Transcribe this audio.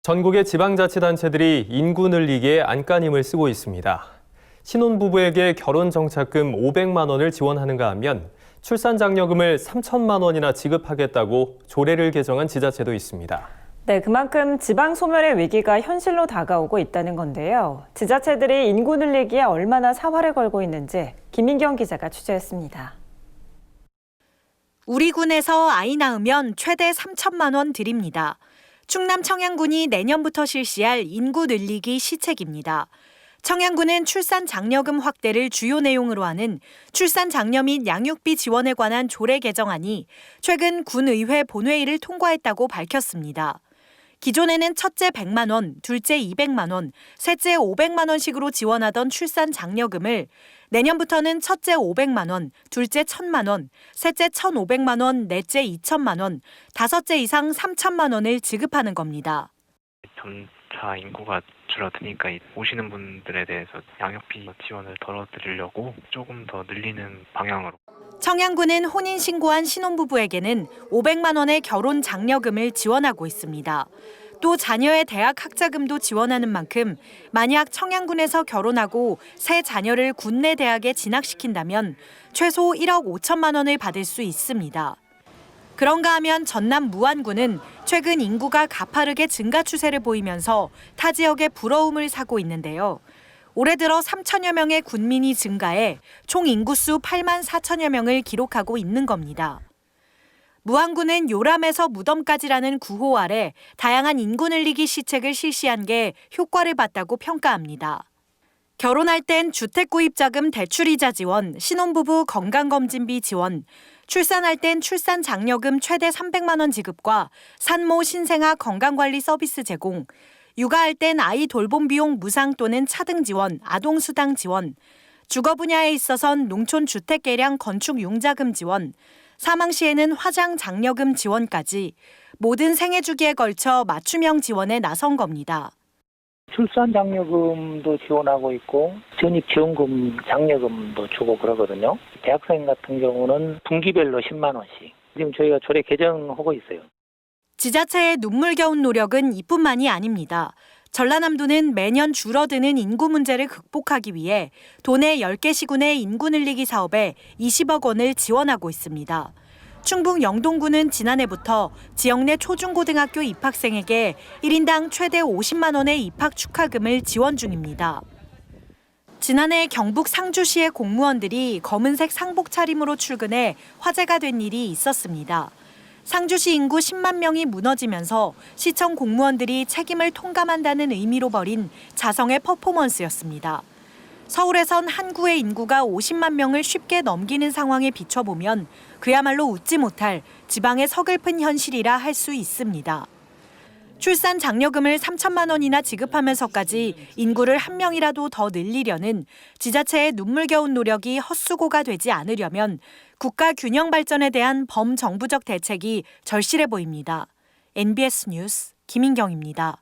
전국의 지방자치단체들이 인구 늘리기에 안간힘을 쓰고 있습니다. 신혼부부에게 결혼정착금 500만 원을 지원하는가 하면 출산장려금을 3천만 원이나 지급하겠다고 조례를 개정한 지자체도 있습니다. 네, 그만큼 지방 소멸의 위기가 현실로 다가오고 있다는 건데요. 지자체들이 인구 늘리기에 얼마나 사활을 걸고 있는지 김민경 기자가 취재했습니다. 우리 군에서 아이 낳으면 최대 3천만 원 드립니다. 충남 청양군이 내년부터 실시할 인구 늘리기 시책입니다. 청양군은 출산 장려금 확대를 주요 내용으로 하는 출산 장려 및 양육비 지원에 관한 조례 개정안이 최근 군의회 본회의를 통과했다고 밝혔습니다. 기존에는 첫째 100만 원, 둘째 200만 원, 셋째 500만 원씩으로 지원하던 출산 장려금을 내년부터는 첫째 500만 원, 둘째 1,000만 원, 셋째 1,500만 원, 넷째 2,000만 원, 다섯째 이상 3,000만 원을 지급하는 겁니다. 점차 인구가 줄어드니까 오시는 분들에 대해서 양육비 지원을 덜어드리려고 조금 더 늘리는 방향으로. 청양군은 혼인신고한 신혼부부에게는 500만 원의 결혼 장려금을 지원하고 있습니다. 또 자녀의 대학 학자금도 지원하는 만큼 만약 청양군에서 결혼하고 새 자녀를 군내 대학에 진학시킨다면 최소 1억 5천만 원을 받을 수 있습니다. 그런가 하면 전남 무안군은 최근 인구가 가파르게 증가 추세를 보이면서 타 지역에 부러움을 사고 있는데요. 올해 들어 3천여 명의 군민이 증가해 총 인구수 8만 4천여 명을 기록하고 있는 겁니다. 무안군은 요람에서 무덤까지라는 구호 아래 다양한 인구 늘리기 시책을 실시한 게 효과를 봤다고 평가합니다. 결혼할 땐 주택구입자금 대출이자 지원, 신혼부부 건강검진비 지원, 출산할 땐 출산장려금 최대 300만 원 지급과 산모 신생아 건강관리 서비스 제공, 육아할 땐 아이 돌봄 비용 무상 또는 차등 지원, 아동수당 지원, 주거 분야에 있어선 농촌 주택 개량 건축 융자금 지원, 사망 시에는 화장 장려금 지원까지 모든 생애 주기에 걸쳐 맞춤형 지원에 나선 겁니다. 출산 장려금도 지원하고 있고 전입 지원금 장려금도 주고 그러거든요. 대학생 같은 경우는 분기별로 10만 원씩. 지금 저희가 조례 개정하고 있어요. 지자체의 눈물겨운 노력은 이뿐만이 아닙니다. 전라남도는 매년 줄어드는 인구 문제를 극복하기 위해 도내 10개 시군의 인구 늘리기 사업에 20억 원을 지원하고 있습니다. 충북 영동군은 지난해부터 지역 내 초중고등학교 입학생에게 1인당 최대 50만 원의 입학 축하금을 지원 중입니다. 지난해 경북 상주시의 공무원들이 검은색 상복 차림으로 출근해 화제가 된 일이 있었습니다. 상주시 인구 10만 명이 무너지면서 시청 공무원들이 책임을 통감한다는 의미로 벌인 자성의 퍼포먼스였습니다. 서울에선 한 구의 인구가 50만 명을 쉽게 넘기는 상황에 비춰보면 그야말로 웃지 못할 지방의 서글픈 현실이라 할 수 있습니다. 출산 장려금을 3천만 원이나 지급하면서까지 인구를 한 명이라도 더 늘리려는 지자체의 눈물겨운 노력이 헛수고가 되지 않으려면 국가 균형 발전에 대한 범정부적 대책이 절실해 보입니다. NBS 뉴스 김인경입니다.